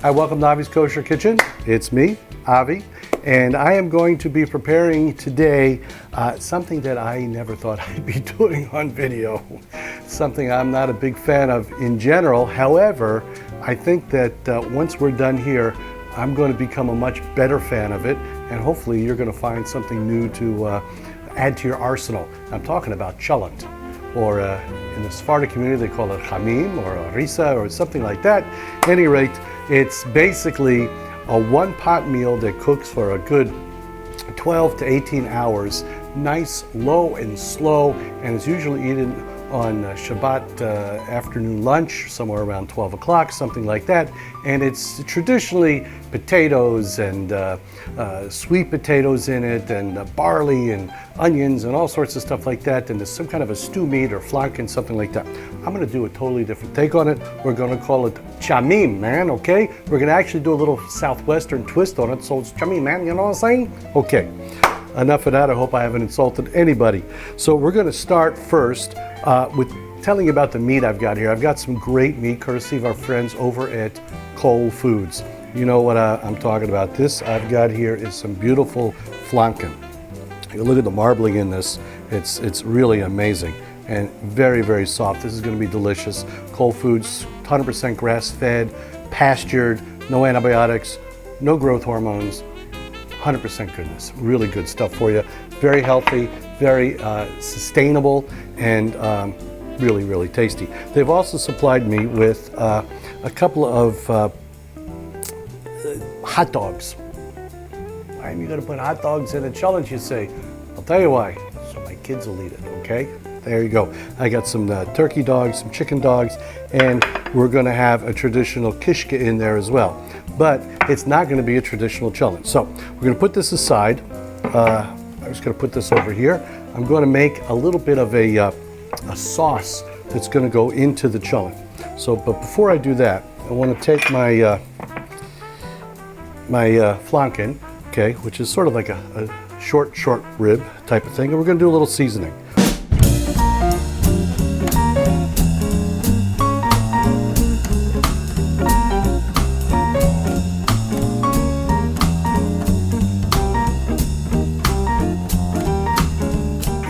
Hi, welcome to Avi's Kosher Kitchen. It's me, Avi, and I am going to be preparing today something that I never thought I'd be doing on video. Something I'm not a big fan of in general. However, I think that once we're done here, I'm going to become a much better fan of it, and hopefully you're going to find something new to add to your arsenal. I'm talking about Cholent, or in the Sephardic community they call it Hamim or Risa or something like that. At any rate, it's basically a one-pot meal that cooks for a good 12 to 18 hours, nice, low and slow, and is usually eaten on Shabbat afternoon lunch, somewhere around 12 o'clock, something like that. And it's traditionally potatoes and sweet potatoes in it, and barley and onions and all sorts of stuff like that. And there's some kind of a stew meat or flanken, something like that. I'm going to do a totally different take on it. We're going to call it Cha-Mim, man, okay? We're going to actually do a little Southwestern twist on it, so it's Cha-Mim, man, you know what I'm saying? Okay, enough of that. I hope I haven't insulted anybody. So we're going to start first with telling you about the meat I've got here. I've got some great meat courtesy of our friends over at KOL Foods. You know what I'm talking about. This I've got here is some beautiful Flanken. You look at the marbling in this. It's really amazing and very, very soft. This is going to be delicious. KOL Foods, 100% grass-fed, pastured, no antibiotics, no growth hormones, 100% goodness. Really good stuff for you. Very healthy, very sustainable, and really, really tasty. They've also supplied me with a couple of hot dogs. Why am you going to put hot dogs in a challenge, you say? I'll tell you why. So my kids will eat it, okay? There you go. I got some turkey dogs, some chicken dogs, and we're going to have a traditional kishke in there as well. But it's not going to be a traditional challenge. So we're going to put this aside. I'm just going to put this over here. I'm going to make a little bit of a sauce that's going to go into the cholent. So, but before I do that, I want to take my flanken, okay, which is sort of like a short rib type of thing, and we're going to do a little seasoning.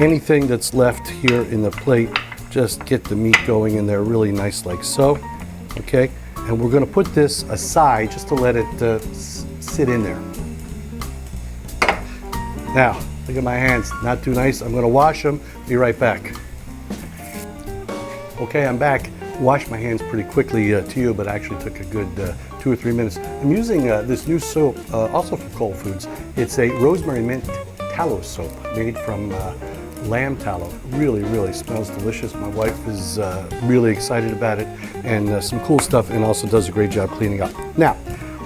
Anything that's left here in the plate, just get the meat going in there really nice like so, okay? And we're gonna put this aside just to let it sit in there. Now, look at my hands, not too nice. I'm gonna wash them, be right back. Okay, I'm back. Washed my hands pretty quickly to you, but actually took a good 2 or 3 minutes. I'm using this new soap, also from KOL Foods. It's a rosemary mint tallow soap made from lamb tallow. Really, really smells delicious. My wife is really excited about it, and some cool stuff, and also does a great job cleaning up. Now,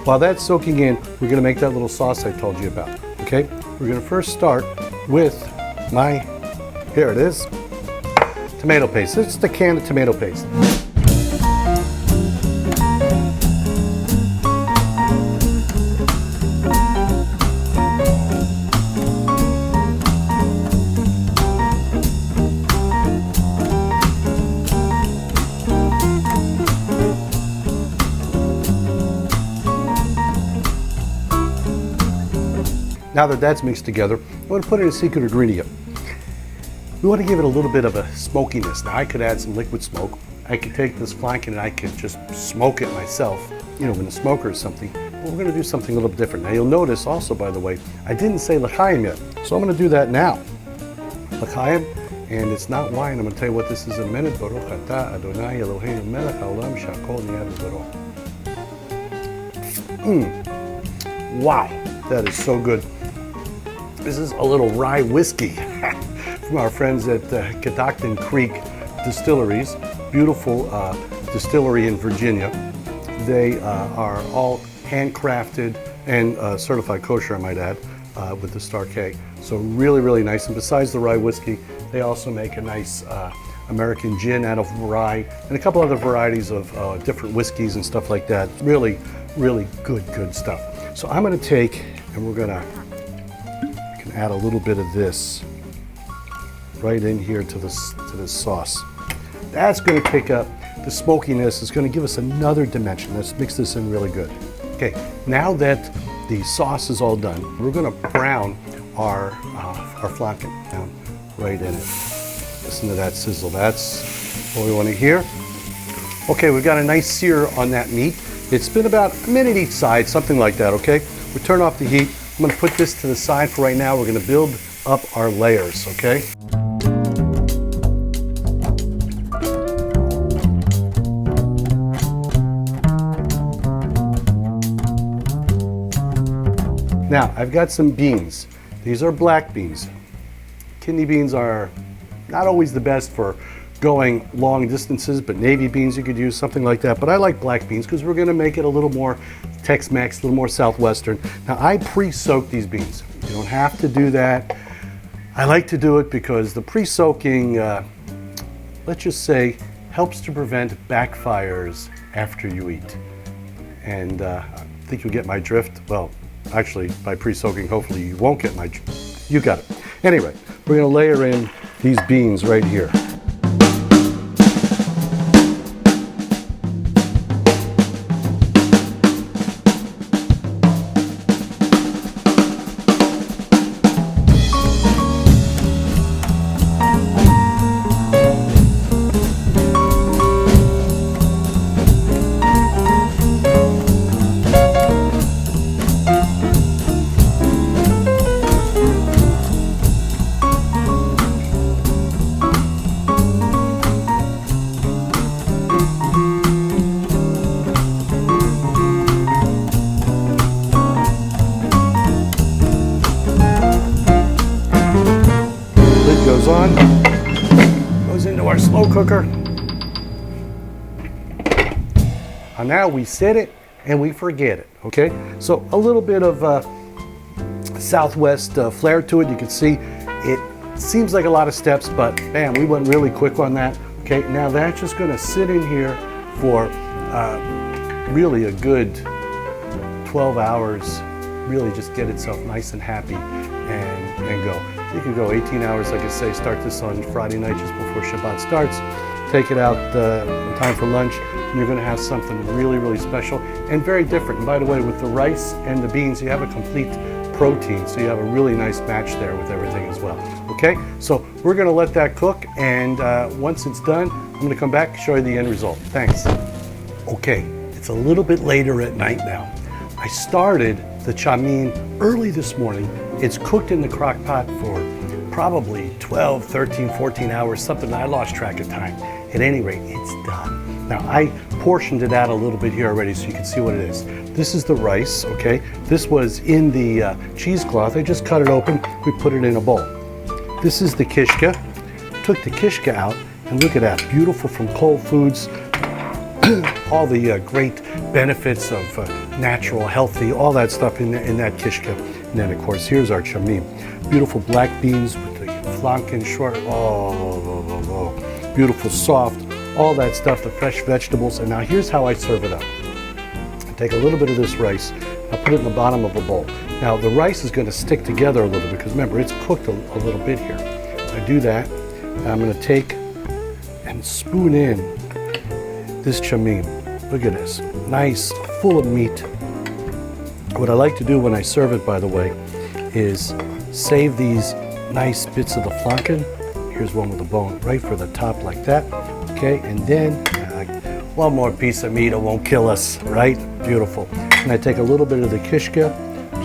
while that's soaking in, we're gonna make that little sauce I told you about, okay? We're gonna first start with here it is, tomato paste. It's just a can of tomato paste. Now that that's mixed together, I want to put in a secret ingredient. We want to give it a little bit of a smokiness. Now I could add some liquid smoke. I could take this flanken and I could just smoke it myself, you know, in a smoker or something. But we're going to do something a little different. Now you'll notice also, by the way, I didn't say l'chaim yet. So I'm going to do that now. L'chaim, and it's not wine. I'm going to tell you what this is in a minute. Baruch atah Adonai Eloheinu melech haolam she'akol niyeh b'doro. Wow, that is so good. This is a little rye whiskey from our friends at Catoctin Creek Distilleries. Beautiful distillery in Virginia. They are all handcrafted and certified kosher, I might add, with the star K. So really, really nice. And besides the rye whiskey, they also make a nice American gin out of rye and a couple other varieties of different whiskeys and stuff like that. Really, really good stuff. So I'm going to take, and we're going to add a little bit of this right in here to this sauce. That's going to pick up the smokiness. It's going to give us another dimension. Let's mix this in really good. Okay, now that the sauce is all done, we're gonna brown our flanken down right in it. Listen to that sizzle, that's what we wanna hear. Okay, we've got a nice sear on that meat. It's been about a minute each side, something like that, okay? We turn off the heat. I'm gonna put this to the side for right now. We're gonna build up our layers, okay? Now, I've got some beans. These are black beans. Kidney beans are not always the best for going long distances, but navy beans you could use, something like that. But I like black beans because we're gonna make it a little more Tex-Mex, a little more Southwestern. Now, I pre-soak these beans. You don't have to do that. I like to do it because the pre-soaking, let's just say, helps to prevent backfires after you eat. And I think you'll get my drift. Well, actually, by pre-soaking, hopefully you won't get my drift. You got it. Anyway, we're gonna layer in these beans right here. Goes on, goes into our slow cooker. And now we set it and we forget it, okay? So a little bit of Southwest flair to it. You can see it seems like a lot of steps, but bam, we went really quick on that. Okay, now that's just gonna sit in here for really a good 12 hours, really just get itself nice and happy and go. You can go 18 hours, like I say, start this on Friday night just before Shabbat starts. Take it out in time for lunch, and you're gonna have something really, really special and very different. And by the way, with the rice and the beans, you have a complete protein, so you have a really nice match there with everything as well. Okay, so we're gonna let that cook, and once it's done, I'm gonna come back and show you the end result. Thanks. Okay, it's a little bit later at night now. I started the Cha-Mim early this morning. It's cooked in the crock pot for probably 12, 13, 14 hours, something. I lost track of time. At any rate, it's done. Now, I portioned it out a little bit here already so you can see what it is. This is the rice, okay? This was in the cheesecloth. I just cut it open. We put it in a bowl. This is the kishke. Took the kishke out, and look at that. Beautiful from KOL Foods. All the great benefits of natural, healthy, all that stuff in that kishke. And then, of course, here's our Cha-Mim. Beautiful black beans with the flanken short. Oh, beautiful, soft, all that stuff, the fresh vegetables. And now here's how I serve it up. I take a little bit of this rice, I put it in the bottom of a bowl. Now, the rice is going to stick together a little bit because remember, it's cooked a little bit here. I do that, and I'm going to take and spoon in this Cha-Mim. Look at this, nice, full of meat. What I like to do when I serve it, by the way, is save these nice bits of the flanken. Here's one with a bone right for the top like that. Okay, and then one more piece of meat, it won't kill us, right? Beautiful. And I take a little bit of the kishke,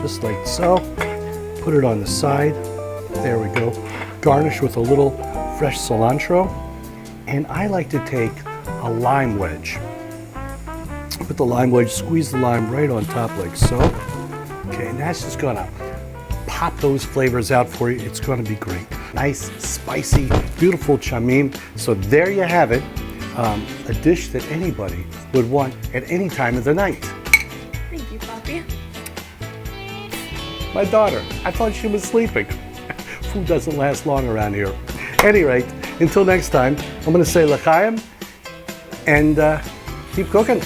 just like so, put it on the side. There we go. Garnish with a little fresh cilantro. And I like to take a lime wedge. Put the lime wedge, squeeze the lime right on top like so. Okay, and that's just gonna pop those flavors out for you. It's gonna be great. Nice, spicy, beautiful Cha-Mim. So there you have it. A dish that anybody would want at any time of the night. Thank you, Bubby. My daughter, I thought she was sleeping. Food doesn't last long around here. At any rate, until next time, I'm gonna say l'chaim and keep cooking.